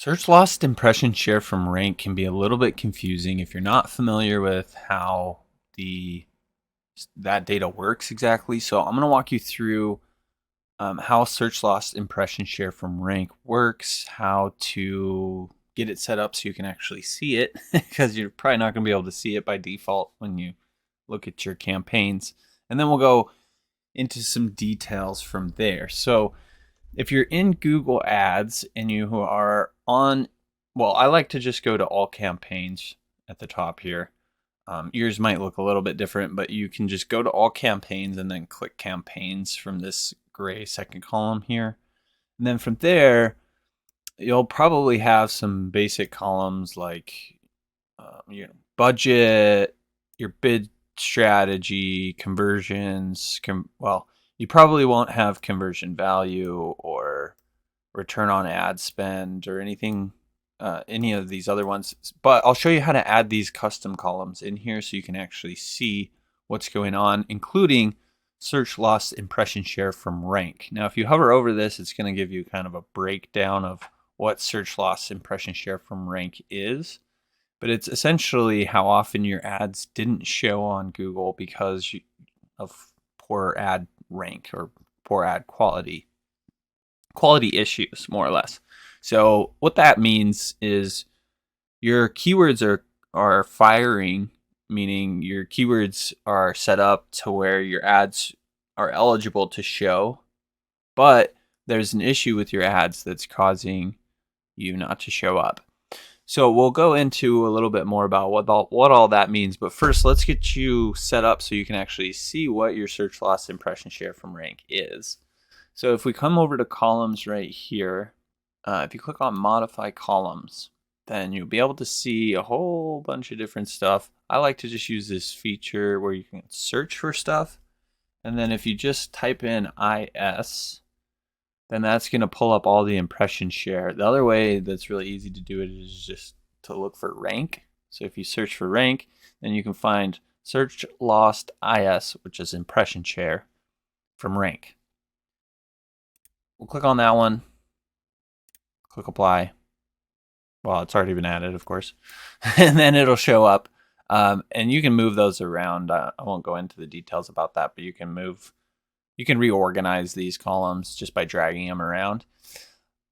Search lost impression share from rank can be a little bit confusing if you're not familiar with how the that data works exactly. So I'm going to walk you through how search lost impression share from rank works, how to get it set up so you can actually see it, because you're probably not going to be able to see it by default when you look at your campaigns. And then we'll go into some details from there. So if you're in Google Ads and you are on, well, I like to just go to all campaigns at the top here. Yours might look a little bit different, but you can just go to all campaigns and then click campaigns from this gray second column here. And then from there, you'll probably have some basic columns like budget, your bid strategy, conversions. Well, you probably won't have conversion value or return on ad spend or anything, any of these other ones. But I'll show you how to add these custom columns in here so you can actually see what's going on, including search loss impression share from rank. Now, if you hover over this, it's going to give you kind of a breakdown of what search loss impression share from rank is. But it's essentially how often your ads didn't show on Google because of poor ad rank or poor ad quality issues, more or less. So what that means is your keywords are firing, meaning your keywords are set up to where your ads are eligible to show, but there's an issue with your ads that's causing you not to show up. So we'll go into a little bit more about what all that means, but first let's get you set up so you can actually see what your search loss impression share from rank is. So if we come over to columns right here, if you click on modify columns, then you'll be able to see a whole bunch of different stuff. I like to just use this feature where you can search for stuff. And then if you just type in IS, then that's going to pull up all the impression share. The other way that's really easy to do it is just to look for rank. So if you search for rank, then you can find search lost IS, which is impression share from rank. We'll click on that one, click apply. Well, it's already been added, of course. And then it'll show up. And you can move those around. I won't go into the details about that, but you can reorganize these columns just by dragging them around.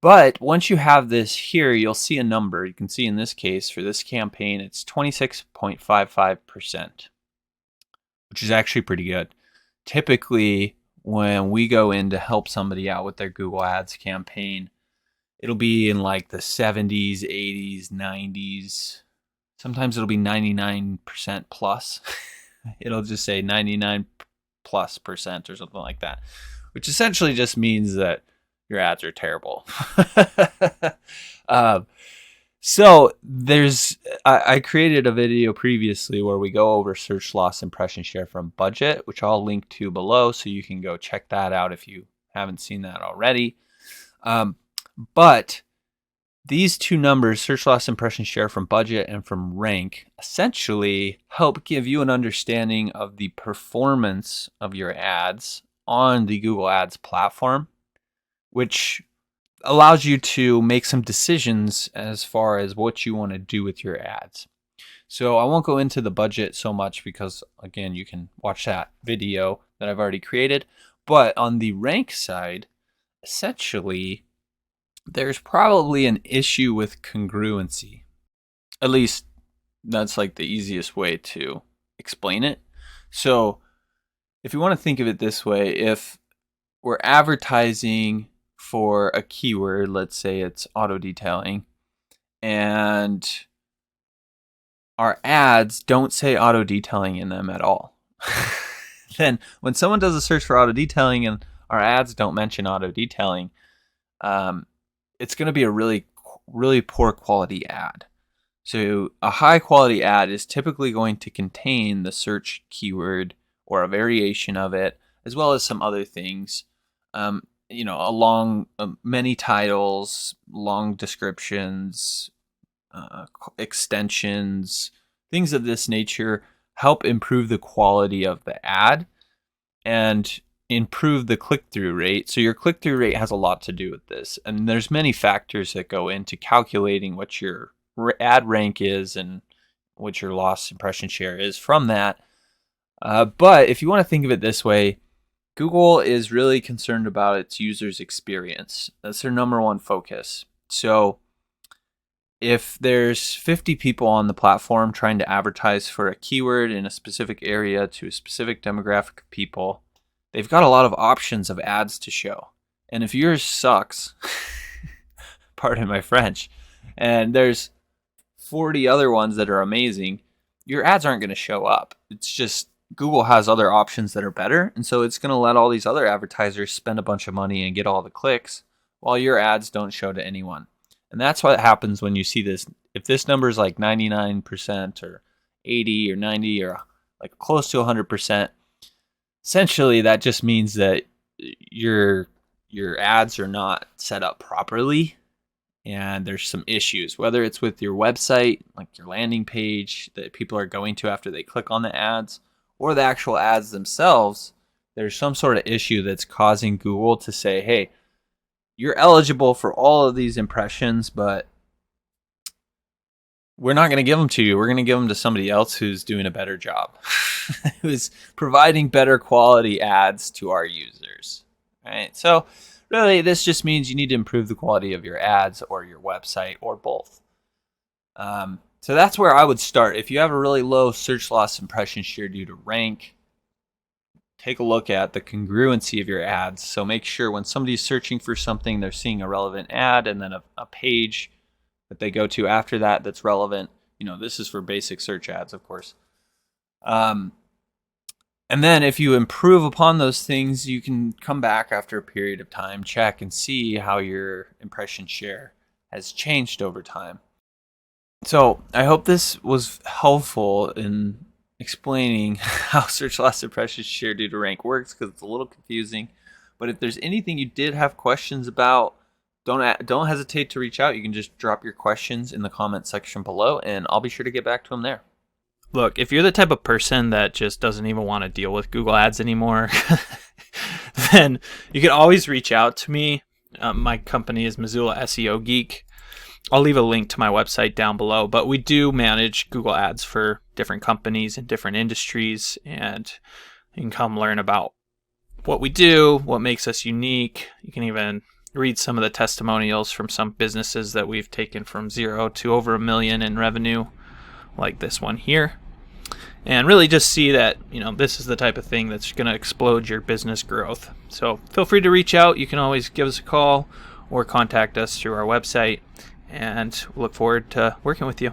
But once you have this here, you'll see a number. You can see in this case, for this campaign, it's 26.55%, which is actually pretty good. Typically, when we go in to help somebody out with their Google Ads campaign, it'll be in like the 70s, 80s, 90s. Sometimes it'll be 99% plus. It'll just say 99 plus percent or something like that, which essentially just means that your ads are terrible. So I created a video previously where we go over search loss impression share from budget, which I'll link to below, so you can go check that out if you haven't seen that already. But these two numbers, search loss impression share from budget and from rank, essentially help give you an understanding of the performance of your ads on the Google Ads platform, which allows you to make some decisions as far as what you want to do with your ads. So I won't go into the budget so much because, again, you can watch that video that I've already created. But on the rank side, essentially, there's probably an issue with congruency. At least that's like the easiest way to explain it. So if you want to think of it this way, if we're advertising for a keyword, let's say it's auto detailing, and our ads don't say auto detailing in them at all, then when someone does a search for auto detailing and our ads don't mention auto detailing, it's going to be a really, really poor quality ad. So a high quality ad is typically going to contain the search keyword or a variation of it, as well as some other things. Along many titles, long descriptions, extensions, things of this nature help improve the quality of the ad. And improve the click-through rate. So your click-through rate has a lot to do with this. And there's many factors that go into calculating what your ad rank is and what your lost impression share is from that. But if you want to think of it this way, Google is really concerned about its users' experience. That's their number one focus. So if there's 50 people on the platform trying to advertise for a keyword in a specific area to a specific demographic of people, they've got a lot of options of ads to show. And if yours sucks, pardon my French, and there's 40 other ones that are amazing, your ads aren't going to show up. It's just Google has other options that are better, and so it's going to let all these other advertisers spend a bunch of money and get all the clicks while your ads don't show to anyone. And that's what happens when you see this. If this number is like 99% or 80 or 90 or like close to 100%, essentially that just means that your ads are not set up properly and there's some issues, whether it's with your website, like your landing page that people are going to after they click on the ads, or the actual ads themselves. There's some sort of issue that's causing Google to say, hey, you're eligible for all of these impressions, but we're not going to give them to you. We're going to give them to somebody else who's doing a better job, who's providing better quality ads to our users. Right? So really, this just means you need to improve the quality of your ads or your website or both. So that's where I would start. If you have a really low search loss impression share due to rank, take a look at the congruency of your ads. So make sure when somebody's searching for something, they're seeing a relevant ad and then a page that they go to after that that's relevant. You know, this is for basic search ads, of course. And then if you improve upon those things, you can come back after a period of time, check and see how your impression share has changed over time. So I hope this was helpful in explaining how search loss impression share due to rank works, because it's a little confusing. But if there's anything you did have questions about, don't hesitate to reach out. You can just drop your questions in the comment section below, and I'll be sure to get back to them there. Look, if you're the type of person that just doesn't even want to deal with Google Ads anymore, then you can always reach out to me. My company is Missoula SEO Geek. I'll leave a link to my website down below, but we do manage Google Ads for different companies in different industries, and you can come learn about what we do, what makes us unique. You can even read some of the testimonials from some businesses that we've taken from 0 to over $1 million in revenue, like this one here, and really just see that, you know, this is the type of thing that's going to explode your business growth. So feel free to reach out. You can always give us a call or contact us through our website, and look forward to working with you.